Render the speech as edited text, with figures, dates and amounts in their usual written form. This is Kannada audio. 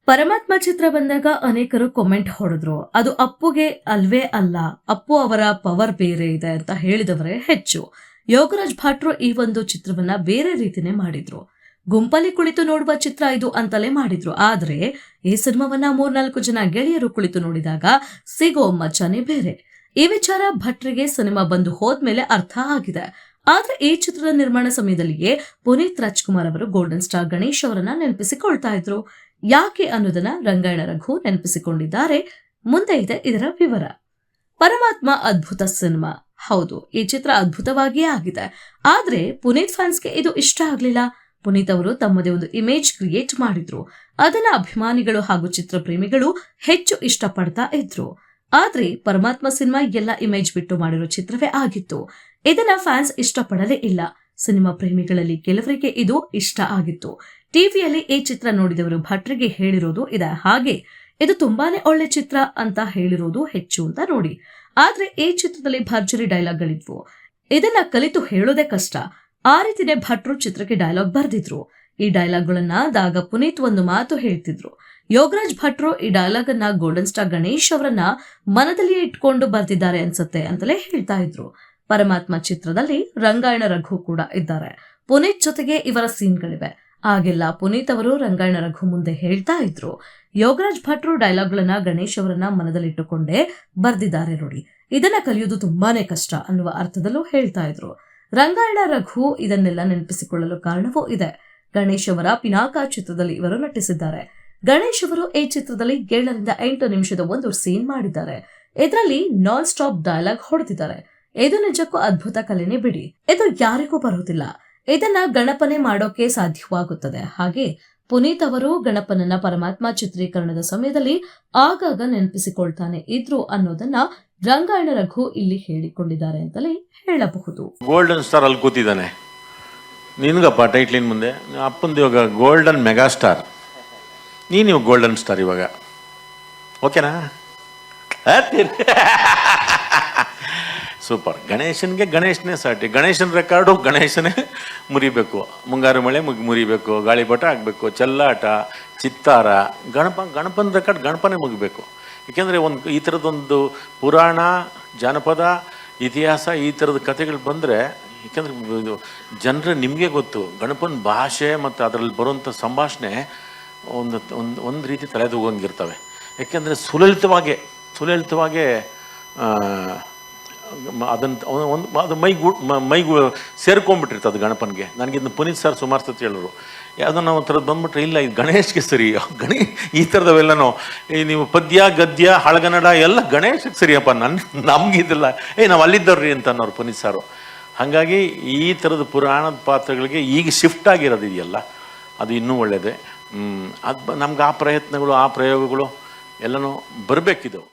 ಪರಮಾತ್ಮ ಚಿತ್ರ ಬಂದಾಗ ಅನೇಕರು ಕಾಮೆಂಟ್ ಹೊಡೆದ್ರು. ಅದು ಅಪ್ಪುಗೆ ಅಲ್ವೇ ಅಲ್ಲ, ಅಪ್ಪು ಅವರ ಪವರ್ ಬೇರೆ ಇದೆ ಅಂತ ಹೇಳಿದವರೇ ಹೆಚ್ಚು. ಯೋಗರಾಜ್ ಭಟ್ರು ಈ ಒಂದು ಚಿತ್ರವನ್ನ ಬೇರೆ ರೀತಿನೇ ಮಾಡಿದ್ರು. ಗುಂಪಲ್ಲಿ ಕುಳಿತು ನೋಡುವ ಚಿತ್ರ ಇದು ಅಂತಲೇ ಮಾಡಿದ್ರು. ಆದ್ರೆ ಈ ಸಿನಿಮಾವನ್ನ 3-4 ಜನ ಗೆಳೆಯರು ಕುಳಿತು ನೋಡಿದಾಗ ಸಿಗೋ ಮಜಾನೇ ಬೇರೆ. ಈ ವಿಚಾರ ಭಟ್ರಿಗೆ ಸಿನಿಮಾ ಬಂದು ಹೋದ್ಮೇಲೆ ಅರ್ಥ ಆಗಿದೆ. ಆದ್ರೆ ಈ ಚಿತ್ರದ ನಿರ್ಮಾಣ ಸಮಯದಲ್ಲಿಯೇ ಪುನೀತ್ ರಾಜ್ಕುಮಾರ್ ಅವರು ಗೋಲ್ಡನ್ ಸ್ಟಾರ್ ಗಣೇಶ್ ಅವರನ್ನ ನೆನಪಿಸಿಕೊಳ್ತಾ ಇದ್ರು. ಯಾಕೆ ಅನ್ನೋದನ್ನ ರಂಗಾಯಣ ರಘು ನೆನಪಿಸಿಕೊಂಡಿದ್ದಾರೆ. ಮುಂದೆ ಇದೆ ಇದರ ವಿವರ. ಪರಮಾತ್ಮ ಅದ್ಭುತ ಸಿನಿಮಾ. ಹೌದು, ಈ ಚಿತ್ರ ಅದ್ಭುತವಾಗಿಯೇ ಆಗಿದೆ. ಆದ್ರೆ ಪುನೀತ್ ಫ್ಯಾನ್ಸ್ಗೆ ಇದು ಇಷ್ಟ ಆಗ್ಲಿಲ್ಲ. ಪುನೀತ್ ಅವರು ತಮ್ಮದೇ ಒಂದು ಇಮೇಜ್ ಕ್ರಿಯೇಟ್ ಮಾಡಿದ್ರು. ಅದನ್ನ ಅಭಿಮಾನಿಗಳು ಹಾಗೂ ಚಿತ್ರಪ್ರೇಮಿಗಳು ಹೆಚ್ಚು ಇಷ್ಟಪಡ್ತಾ ಇದ್ರು. ಆದ್ರೆ ಪರಮಾತ್ಮ ಸಿನಿಮಾ ಎಲ್ಲ ಇಮೇಜ್ ಬಿಟ್ಟು ಮಾಡಿರೋ ಚಿತ್ರವೇ ಆಗಿತ್ತು. ಇದನ್ನ ಫ್ಯಾನ್ಸ್ ಇಷ್ಟಪಡಲೇ ಇಲ್ಲ. ಸಿನಿಮಾ ಪ್ರೇಮಿಗಳಲ್ಲಿ ಕೆಲವರಿಗೆ ಇದು ಇಷ್ಟ ಆಗಿತ್ತು. ಟಿವಿಯಲ್ಲಿ ಈ ಚಿತ್ರ ನೋಡಿದವರು ಭಟ್ರಿಗೆ ಹೇಳಿರೋದು ಇದೆ. ಹಾಗೆ ಇದು ತುಂಬಾನೇ ಒಳ್ಳೆ ಚಿತ್ರ ಅಂತ ಹೇಳಿರೋದು ಹೆಚ್ಚು ಅಂತ ನೋಡಿ. ಆದ್ರೆ ಈ ಚಿತ್ರದಲ್ಲಿ ಭರ್ಜರಿ ಡೈಲಾಗ್ಗಳಿದ್ವು. ಇದನ್ನ ಕಲಿತು ಹೇಳೋದೇ ಕಷ್ಟ. ಆ ರೀತಿನೇ ಭಟ್ರು ಚಿತ್ರಕ್ಕೆ ಡೈಲಾಗ್ ಬರೆದಿದ್ರು. ಈ ಡೈಲಾಗ್ಗಳನ್ನ ದಾಗ ಪುನೀತ್ ಒಂದು ಮಾತು ಹೇಳ್ತಿದ್ರು. ಯೋಗರಾಜ್ ಭಟ್ರು ಈ ಡೈಲಾಗ್ ಅನ್ನ ಗೋಲ್ಡನ್ ಸ್ಟಾರ್ ಗಣೇಶ್ ಅವರನ್ನ ಮನದಲ್ಲಿ ಇಟ್ಕೊಂಡು ಬರ್ತಿದ್ದಾರೆ ಅನ್ಸುತ್ತೆ ಅಂತಲೇ ಹೇಳ್ತಾ ಇದ್ರು. ಪರಮಾತ್ಮ ಚಿತ್ರದಲ್ಲಿ ರಂಗಾಯಣ ರಘು ಕೂಡ ಇದ್ದಾರೆ. ಪುನೀತ್ ಜೊತೆಗೆ ಇವರ ಸೀನ್ಗಳಿವೆ. ಆಗೆಲ್ಲ ಪುನೀತ್ ಅವರು ರಂಗಾಯಣ ರಘು ಮುಂದೆ ಹೇಳ್ತಾ ಇದ್ರು, ಯೋಗರಾಜ್ ಭಟ್ರು ಡೈಲಾಗ್ಗಳನ್ನ ಗಣೇಶ್ ಅವರನ್ನ ಮನದಲ್ಲಿಟ್ಟುಕೊಂಡೇ ಬರ್ದಿದ್ದಾರೆ ನೋಡಿ, ಇದನ್ನ ಕಲಿಯೋದು ತುಂಬಾನೇ ಕಷ್ಟ ಅನ್ನುವ ಅರ್ಥದಲ್ಲೂ ಹೇಳ್ತಾ ಇದ್ರು. ರಂಗಾಯಣ ರಘು ಇದನ್ನೆಲ್ಲ ನೆನಪಿಸಿಕೊಳ್ಳಲು ಕಾರಣವೂ ಇದೆ. ಗಣೇಶ್ ಅವರ ಪಿನಾಕ ಚಿತ್ರದಲ್ಲಿ ಇವರು ನಟಿಸಿದ್ದಾರೆ. ಗಣೇಶ್ ಅವರು ಈ ಚಿತ್ರದಲ್ಲಿ 7-8 ನಿಮಿಷದ ಒಂದು ಸೀನ್ ಮಾಡಿದ್ದಾರೆ. ಇದರಲ್ಲಿ ನಾನ್ ಸ್ಟಾಪ್ ಡೈಲಾಗ್ ಹೊಡೆದಿದ್ದಾರೆ. ಇದು ನಿಜಕ್ಕೂ ಅದ್ಭುತ ಕಲೆನೇ ಬಿಡಿ. ಇದು ಯಾರಿಗೂ ಬರುವುದಿಲ್ಲ. ಇದನ್ನ ಗಣಪನೆ ಮಾಡೋಕೆ ಸಾಧ್ಯವಾಗುತ್ತದೆ. ಹಾಗೆ ಪುನೀತ್ ಅವರು ಗಣಪನನ್ನ ಪರಮಾತ್ಮ ಚಿತ್ರೀಕರಣದ ಸಮಯದಲ್ಲಿ ಆಗಾಗ ನೆನಪಿಸಿಕೊಳ್ತಾನೆ ಇದ್ರು ಅನ್ನೋದನ್ನ ರಂಗಾಯಣ ರಘು ಇಲ್ಲಿ ಹೇಳಿಕೊಂಡಿದ್ದಾರೆ ಅಂತಲೇ ಹೇಳಬಹುದು. ಗೋಲ್ಡನ್ ಸ್ಟಾರ್ ಅಲ್ಲಿ ಕೂತಿದ್ದಾನೆ, ನಿನ್ಗಪ್ಪ ಟೈಟ್ಲಿನ್ ಮುಂದೆ ಅಪ್ಪಂದು ಇವಾಗ ಗೋಲ್ಡನ್ ಮೆಗಾ ಸ್ಟಾರ್, ನೀನು ಗೋಲ್ಡನ್ ಸ್ಟಾರ್ ಇವಾಗ, ಓಕೆನಾ? ಸೂಪರ್. ಗಣೇಶನ್ಗೆ ಗಣೇಶನೇ ಸಾಟಿ. ಗಣೇಶನ ರೆಕಾರ್ಡು ಗಣೇಶನೇ ಮುರಿಬೇಕು. ಮುಂಗಾರು ಮಳೆ ಮುರಿಬೇಕು, ಗಾಳಿಪಟ ಆಗಬೇಕು, ಚೆಲ್ಲಾಟ, ಚಿತ್ತಾರ, ಗಣಪನ ರೆಕಾರ್ಡ್ ಗಣಪನೇ ಮುಗಿಬೇಕು. ಏಕೆಂದರೆ ಈ ಥರದೊಂದು ಪುರಾಣ, ಜಾನಪದ, ಇತಿಹಾಸ ಈ ಥರದ ಕಥೆಗಳು ಬಂದರೆ, ಏಕೆಂದರೆ ಜನರು ನಿಮಗೆ ಗೊತ್ತು ಗಣಪನ ಭಾಷೆ ಮತ್ತು ಅದರಲ್ಲಿ ಬರುವಂಥ ಸಂಭಾಷಣೆ ಒಂದು ರೀತಿ ತಲೆದೂಗಂಗಿರ್ತವೆ. ಏಕೆಂದರೆ ಸುಲಲಿತವಾಗೇ ಅದು ಮೈಗೂ ಸೇರ್ಕೊಂಡ್ಬಿಟ್ಟಿರ್ತದೆ ಅದು ಗಣಪನಿಗೆ. ನನಗಿದ್ನ ಪುನೀತ್ ಸರ್ ಸುಮಾರು ಸತಿ ಹೇಳೋರು, ಯಾವುದನ್ನ ಒಂಥರದ್ದು ಬಂದ್ಬಿಟ್ರೆ ಇಲ್ಲ ಇದು ಗಣೇಶ್ಗೆ ಸರಿ, ಈ ಥರದವೆಲ್ಲನೂ ನೀವು ಪದ್ಯ ಗದ್ಯ ಹಳಗನ್ನಡ ಎಲ್ಲ ಗಣೇಶಕ್ಕೆ ಸರಿಯಪ್ಪ, ನಮಗಿದಿಲ್ಲ ನಾವು ಅಲ್ಲಿದ್ದವ್ರಿ ಅಂತ ಅನ್ನೋರು ಪುನೀತ್ ಸಾರು. ಹಾಗಾಗಿ ಈ ಥರದ ಪುರಾಣದ ಪಾತ್ರಗಳಿಗೆ ಈಗ ಶಿಫ್ಟ್ ಆಗಿರೋದಿದೆಯಲ್ಲ, ಅದು ಇನ್ನೂ ಒಳ್ಳೆಯದೇ. ಅದು ನಮ್ಗೆ ಆ ಪ್ರಯತ್ನಗಳು, ಆ ಪ್ರಯೋಗಗಳು ಎಲ್ಲನೂ ಬರಬೇಕಿದ್ದವು.